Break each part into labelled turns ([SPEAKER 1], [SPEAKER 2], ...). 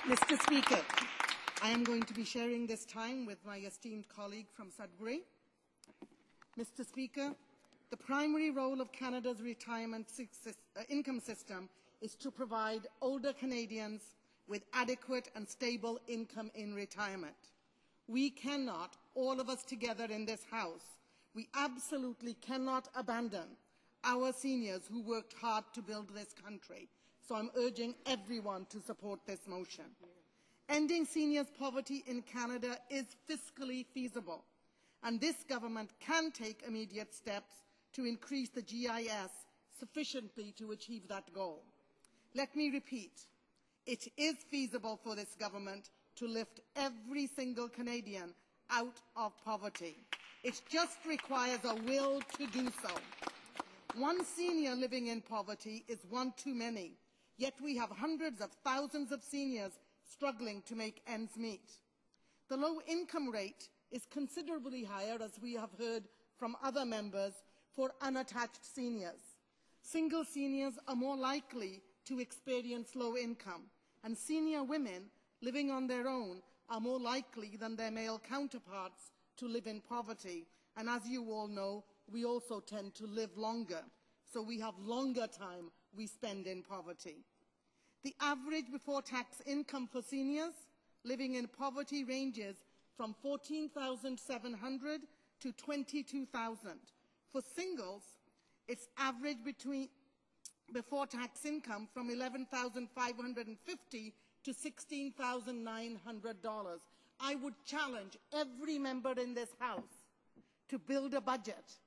[SPEAKER 1] Mr. Speaker, I am going to be sharing this time with my esteemed colleague from Sudbury. Mr. Speaker, the primary role of Canada's retirement income system is to provide older Canadians with adequate and stable income in retirement. We cannot, all of us together in this House, we absolutely cannot abandon our seniors who worked hard to build this country. So I'm urging everyone to support this motion. Ending seniors' poverty in Canada is fiscally feasible, and this government can take immediate steps to increase the GIS sufficiently to achieve that goal. Let me repeat, it is feasible for this government to lift every single Canadian out of poverty. It just requires a will to do so. One senior living in poverty is one too many, yet we have hundreds of thousands of seniors struggling to make ends meet. The low income rate is considerably higher, as we have heard from other members, for unattached seniors. Single seniors are more likely to experience low income, and senior women living on their own are more likely than their male counterparts to live in poverty. And as you all know, we also tend to live longer, so we have longer time we spend in poverty. The average before-tax income for seniors living in poverty ranges from $14,700 to $22,000. For singles, it's average before-tax income from $11,550 to $16,900. I would challenge every member in this House to build a budget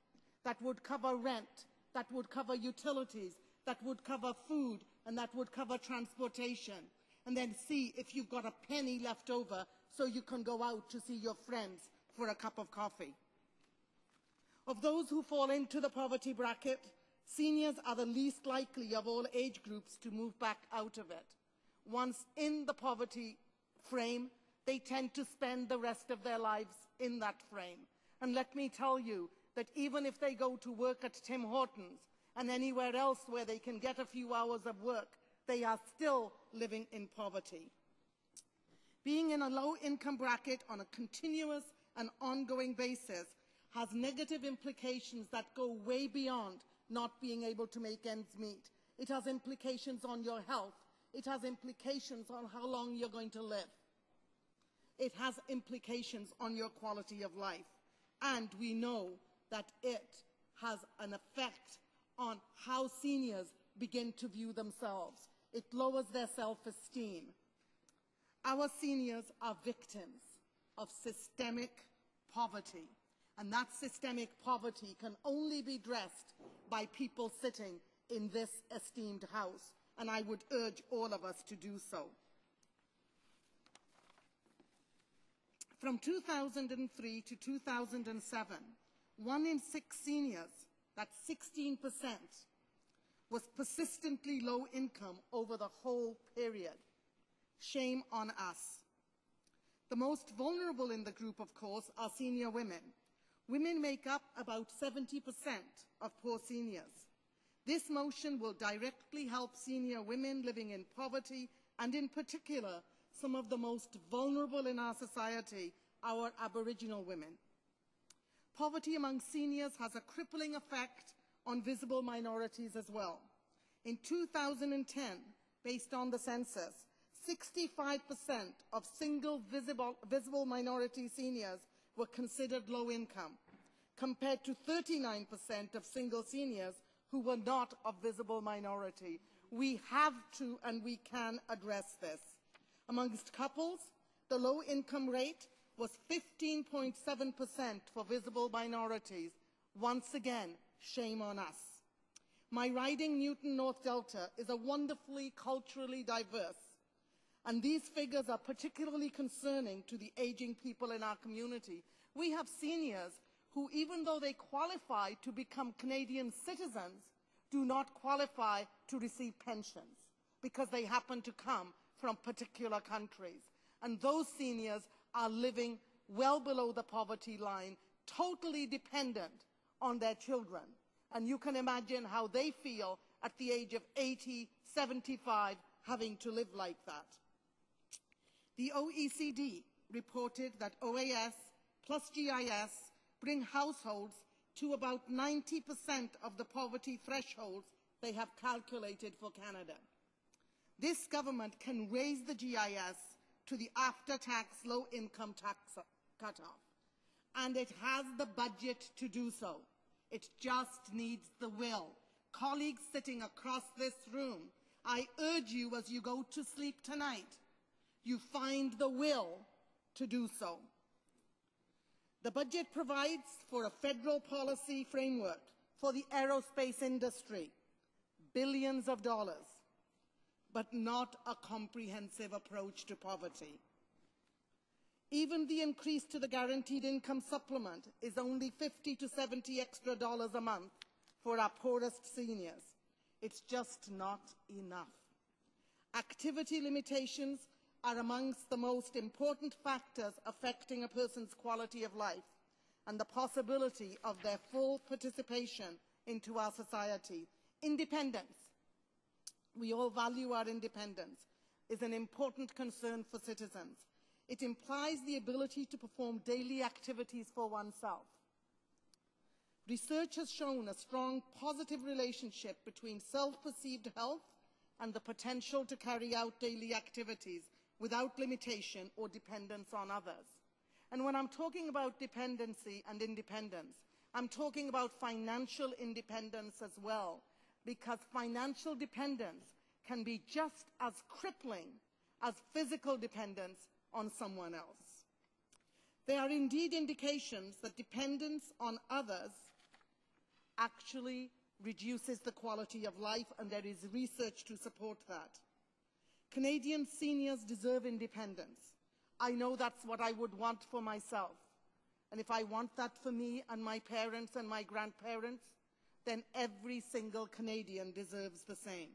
[SPEAKER 1] that would cover rent, that would cover utilities, that would cover food, and that would cover transportation, and then see if you've got a penny left over so you can go out to see your friends for a cup of coffee. Of those who fall into the poverty bracket, seniors are the least likely of all age groups to move back out of it. Once in the poverty frame, they tend to spend the rest of their lives in that frame. And let me tell you that even if they go to work at Tim Hortons and anywhere else where they can get a few hours of work, they are still living in poverty. Being in a low-income bracket on a continuous and ongoing basis has negative implications that go way beyond not being able to make ends meet. It has implications on your health. It has implications on how long you're going to live. It has implications on your quality of life. And we know that it has an effect on how seniors begin to view themselves. It lowers their self-esteem. Our seniors are victims of systemic poverty, and that systemic poverty can only be addressed by people sitting in this esteemed House, and I would urge all of us to do so. From 2003 to 2007, 1 in 6 seniors, that's 16%, was persistently low income over the whole period. Shame on us. The most vulnerable in the group, of course, are senior women. Women make up about 70% of poor seniors. This motion will directly help senior women living in poverty, and in particular, some of the most vulnerable in our society, our Aboriginal women. Poverty among seniors has a crippling effect on visible minorities as well. In 2010, based on the census, 65% of single visible minority seniors were considered low income, compared to 39% of single seniors who were not of visible minority. We have to and we can address this. Amongst couples, the low income rate was 15.7% for visible minorities. Once again, shame on us. My riding, Newton North Delta, is a wonderfully culturally diverse, and these figures are particularly concerning to the aging people in our community. We have seniors who, even though they qualify to become Canadian citizens, do not qualify to receive pensions because they happen to come from particular countries. And those seniors are living well below the poverty line, totally dependent on their children. And you can imagine how they feel at the age of 80, 75, having to live like that. The OECD reported that OAS plus GIS bring households to about 90% of the poverty thresholds they have calculated for Canada. This government can raise the GIS to the after-tax low-income tax cutoff, and it has the budget to do so. It just needs the will. Colleagues sitting across this room, I urge you as you go to sleep tonight, you find the will to do so. The budget provides for a federal policy framework for the aerospace industry, billions of dollars, but not a comprehensive approach to poverty. Even the increase to the guaranteed income supplement is only $50 to $70 extra a month for our poorest seniors. It's just not enough. Activity limitations are amongst the most important factors affecting a person's quality of life and the possibility of their full participation into our society. Independence, we all value our independence, is an important concern for citizens. It implies the ability to perform daily activities for oneself. Research has shown a strong positive relationship between self-perceived health and the potential to carry out daily activities without limitation or dependence on others. And when I'm talking about dependency and independence, I'm talking about financial independence as well, because financial dependence can be just as crippling as physical dependence on someone else. There are indeed indications that dependence on others actually reduces the quality of life, and there is research to support that. Canadian seniors deserve independence. I know that's what I would want for myself. And if I want that for me and my parents and my grandparents, then every single Canadian deserves the same.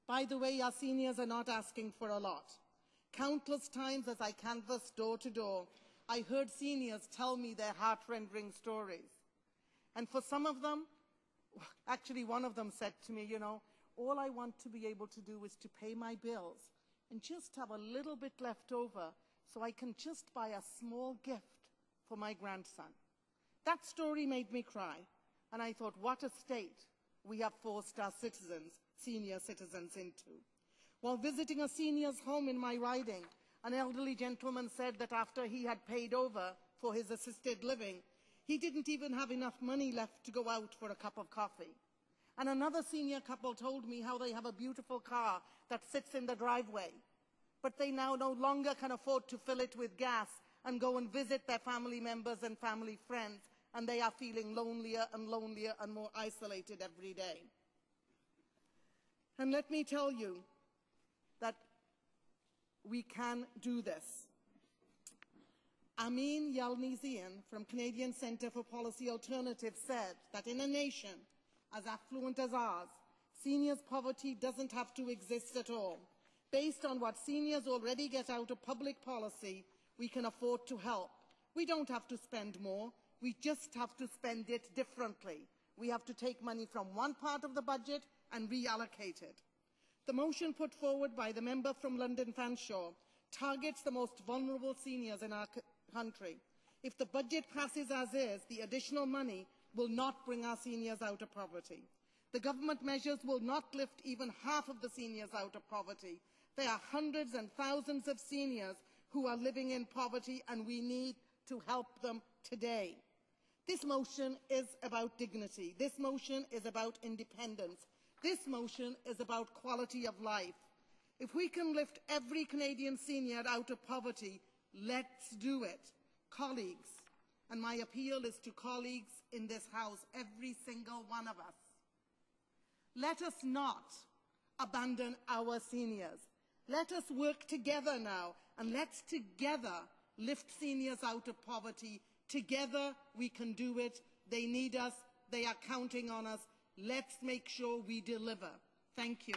[SPEAKER 1] By the way, our seniors are not asking for a lot. Countless times as I canvassed door to door, I heard seniors tell me their heart-rending stories. And for some of them, actually one of them said to me, you know, all I want to be able to do is to pay my bills and just have a little bit left over so I can just buy a small gift for my grandson. That story made me cry, and I thought, what a state we have forced our citizens, senior citizens, into. While visiting a senior's home in my riding, an elderly gentleman said that after he had paid over for his assisted living, he didn't even have enough money left to go out for a cup of coffee. And another senior couple told me how they have a beautiful car that sits in the driveway, but they now no longer can afford to fill it with gas and go and visit their family members and family friends, and they are feeling lonelier and lonelier and more isolated every day. And let me tell you that we can do this. Amin Yalnizian from Canadian Centre for Policy Alternatives said that in a nation as affluent as ours, seniors' poverty doesn't have to exist at all. Based on what seniors already get out of public policy, we can afford to help. We don't have to spend more, we just have to spend it differently. We have to take money from one part of the budget and reallocate it. The motion put forward by the member from London Fanshawe targets the most vulnerable seniors in our country. If the budget passes as is, the additional money will not bring our seniors out of poverty. The government measures will not lift even half of the seniors out of poverty. There are hundreds and thousands of seniors who are living in poverty, and we need to help them today. This motion is about dignity. This motion is about independence. This motion is about quality of life. If we can lift every Canadian senior out of poverty, let's do it. Colleagues, and my appeal is to colleagues in this House, every single one of us. Let us not abandon our seniors. Let us work together now, and let's together lift seniors out of poverty. Together we can do it. They need us. They are counting on us. Let's make sure we deliver. Thank you.